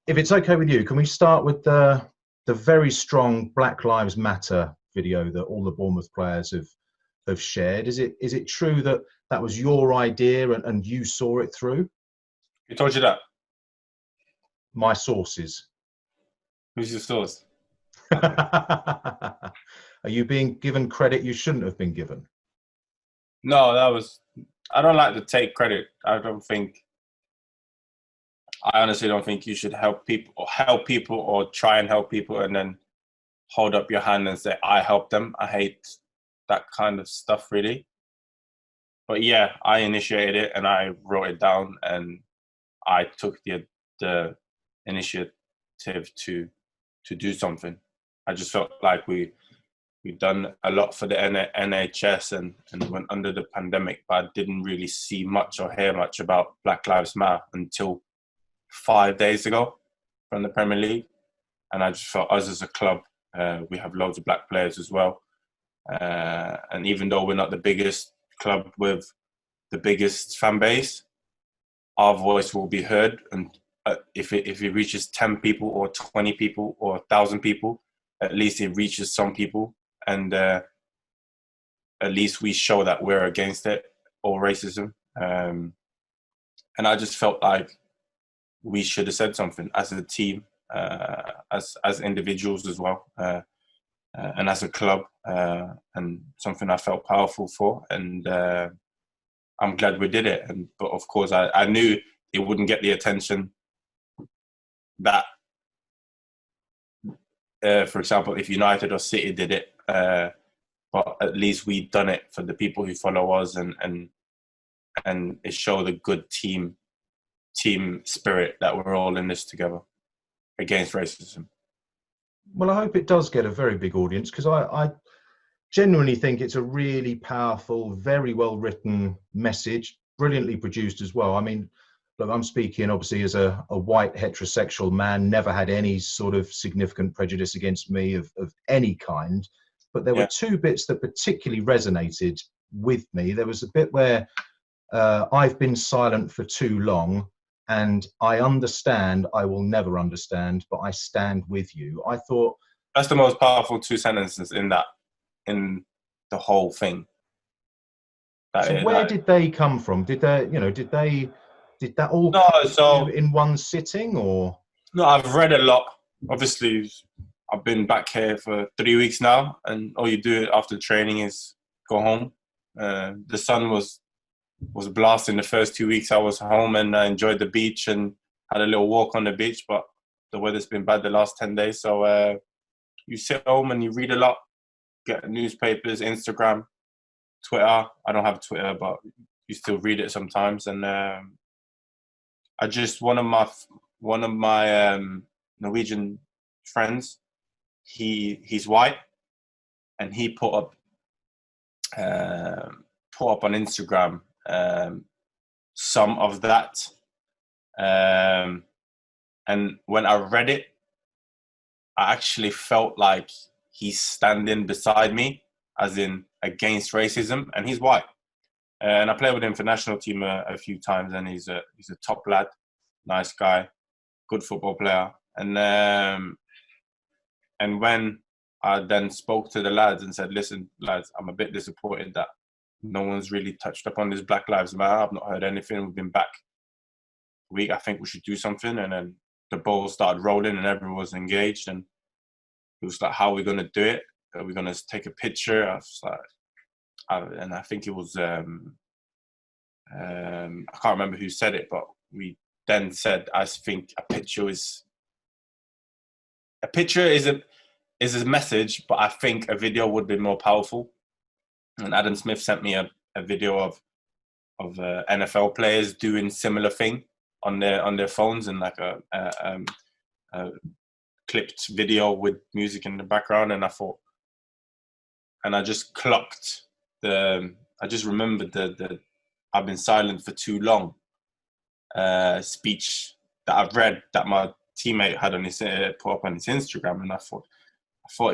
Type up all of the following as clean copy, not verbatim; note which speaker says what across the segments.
Speaker 1: If it's okay with you, can we start with the very strong Black Lives Matter video that all the Bournemouth players have shared? Is it true that that was your idea and you saw it through?
Speaker 2: Who told you that?
Speaker 1: My sources.
Speaker 2: Who's your source?
Speaker 1: Are you being given credit you shouldn't have been given?
Speaker 2: No, that was. I don't like to take credit. I honestly don't think you should help people or try and help people and then hold up your hand and say, I helped them. I hate that kind of stuff, really. But yeah, I initiated it and I wrote it down and I took the initiative to do something. I just felt like we've done a lot for the NHS and went under the pandemic, but I didn't really see much or hear much about Black Lives Matter until 5 days ago from the Premier League. And I just felt us as a club, we have loads of black players as well. And even though we're not the biggest club with the biggest fan base, our voice will be heard. And if it reaches 10 people or 20 people or 1,000 people, at least it reaches some people. And at least we show that we're against it, or racism. And I just felt like we should have said something as a team, as individuals as well, and as a club, and something I felt powerful for. And I'm glad we did it. But of course, I knew it wouldn't get the attention that, for example, if United or City did it. But at least we've done it for the people who follow us, and it showed a good team spirit that we're all in this together against racism.
Speaker 1: Well, I hope it does get a very big audience, because I genuinely think it's a really powerful, very well written message, brilliantly produced as well. I mean, look, I'm speaking obviously as a white heterosexual man, never had any sort of significant prejudice against me of any kind. But there were two bits that particularly resonated with me. There was a bit where I've been silent for too long, and I understand I will never understand, but I stand with you. I thought
Speaker 2: that's the most powerful two sentences in the whole thing.
Speaker 1: Where did they come from? Did that all come in one sitting, or?
Speaker 2: No, I've read a lot. Obviously, I've been back here for 3 weeks now, and all you do after training is go home. The sun was blasting the first 2 weeks I was home, and I enjoyed the beach and had a little walk on the beach, but the weather's been bad the last 10 days. So you sit home and you read a lot, get newspapers, Instagram, Twitter. I don't have Twitter, but you still read it sometimes. And I just, one of my Norwegian friends, he's white, and he put up on Instagram some of that, and when I read it, I actually felt like he's standing beside me, as in against racism, and he's white. And I played with him for national team a few times, and he's a top lad, nice guy, good football player. And when I then spoke to the lads and said, listen, lads, I'm a bit disappointed that no one's really touched upon this Black Lives Matter. I've not heard anything. We've been back a week. I think we should do something. And then the ball started rolling and everyone was engaged. And it was like, how are we going to do it? Are we going to take a picture? And I think it was, I can't remember who said it, but we then said, I think a picture is a message, but I think a video would be more powerful. And Adam Smith sent me a video of NFL players doing similar thing on their phones, and like a clipped video with music in the background. And I just clocked I just remembered the I've been silent for too long speech that I've read that my teammate had on his put up on his Instagram, and I thought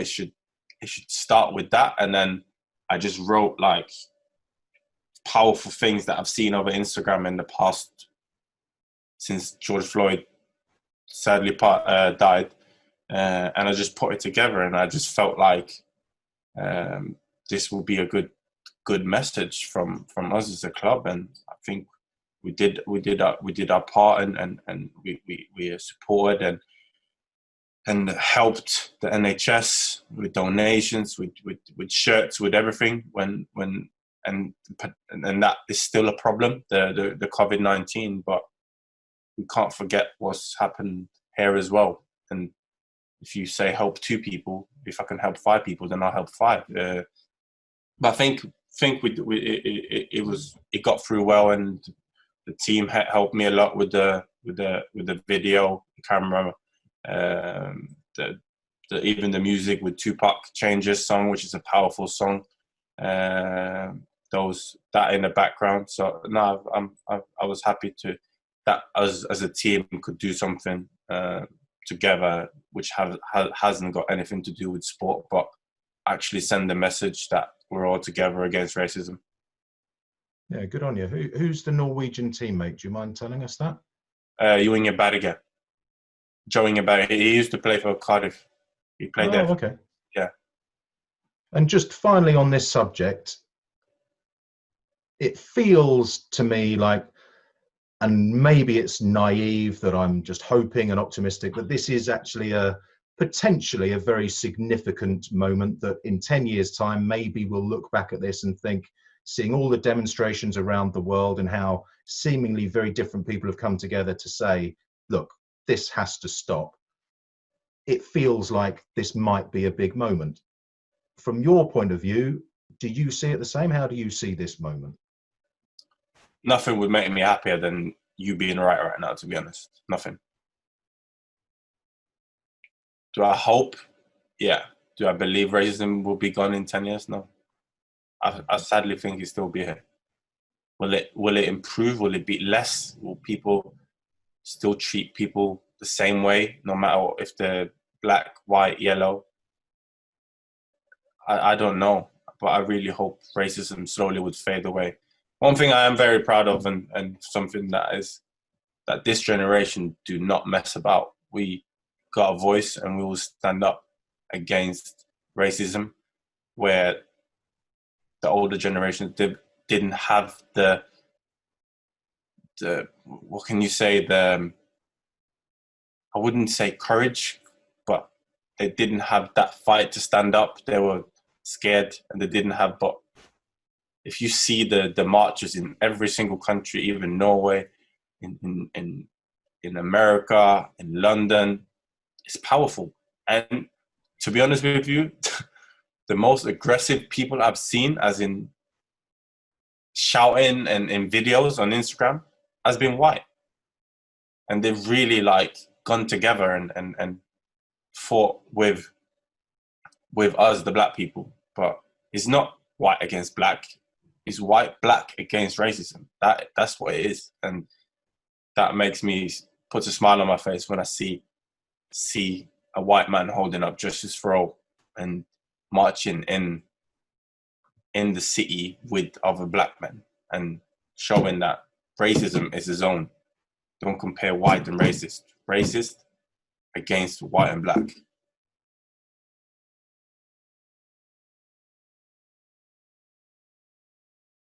Speaker 2: it should start with that. And then I just wrote like powerful things that I've seen over Instagram in the past since George Floyd sadly died, and I just put it together, and I just felt like this will be a good message from us as a club, and I think we did our part, and we supported and helped the NHS with donations, with shirts, with everything. And that is still a problem, the COVID-19, but we can't forget what's happened here as well. And if you say help 2 people, if I can help 5 people, then I'll help 5. But I think it got through well, and the team helped me a lot with the video, the camera, even the music with Tupac Changes song, which is a powerful song. That in the background. So no, I was happy that us as a team could do something together, which hasn't got anything to do with sport, but actually send the message that we're all together against racism.
Speaker 1: Yeah, good on you. Who's the Norwegian teammate? Do you mind telling us that?
Speaker 2: Jo Inge Berge. Joe Inge Berge. He used to play for Cardiff. He played there.
Speaker 1: Okay.
Speaker 2: Yeah.
Speaker 1: And just finally on this subject, it feels to me like, and maybe it's naive that I'm just hoping and optimistic, that this is actually potentially a very significant moment, that in 10 years' time, maybe we'll look back at this and think, seeing all the demonstrations around the world and how seemingly very different people have come together to say, look, this has to stop. It feels like this might be a big moment. From your point of view, do you see it the same? How do you see this moment?
Speaker 2: Nothing would make me happier than you being right now, to be honest. Nothing. Do I hope? Yeah. Do I believe racism will be gone in 10 years? No. I sadly think it still be here. Will it improve? Will it be less? Will people still treat people the same way, no matter if they're black, white, yellow? I don't know, but I really hope racism slowly would fade away. One thing I am very proud of, and something that this generation do not mess about. We got a voice, and we will stand up against racism, where the older generations didn't have the what can you say, I wouldn't say courage, but they didn't have that fight to stand up. They were scared, and they didn't have. But if you see the marches in every single country, even Norway, in America, in London, it's powerful. And to be honest with you, the most aggressive people I've seen, as in shouting and in videos on Instagram, has been white. And they've really gone together and fought with us, the black people. But it's not white against black. It's white, black against racism. That's what it is. And that makes me put a smile on my face when I see a white man holding up justice for all and marching in the city with other black men and showing that racism is his own. Don't compare white and racist. Racist against white and black.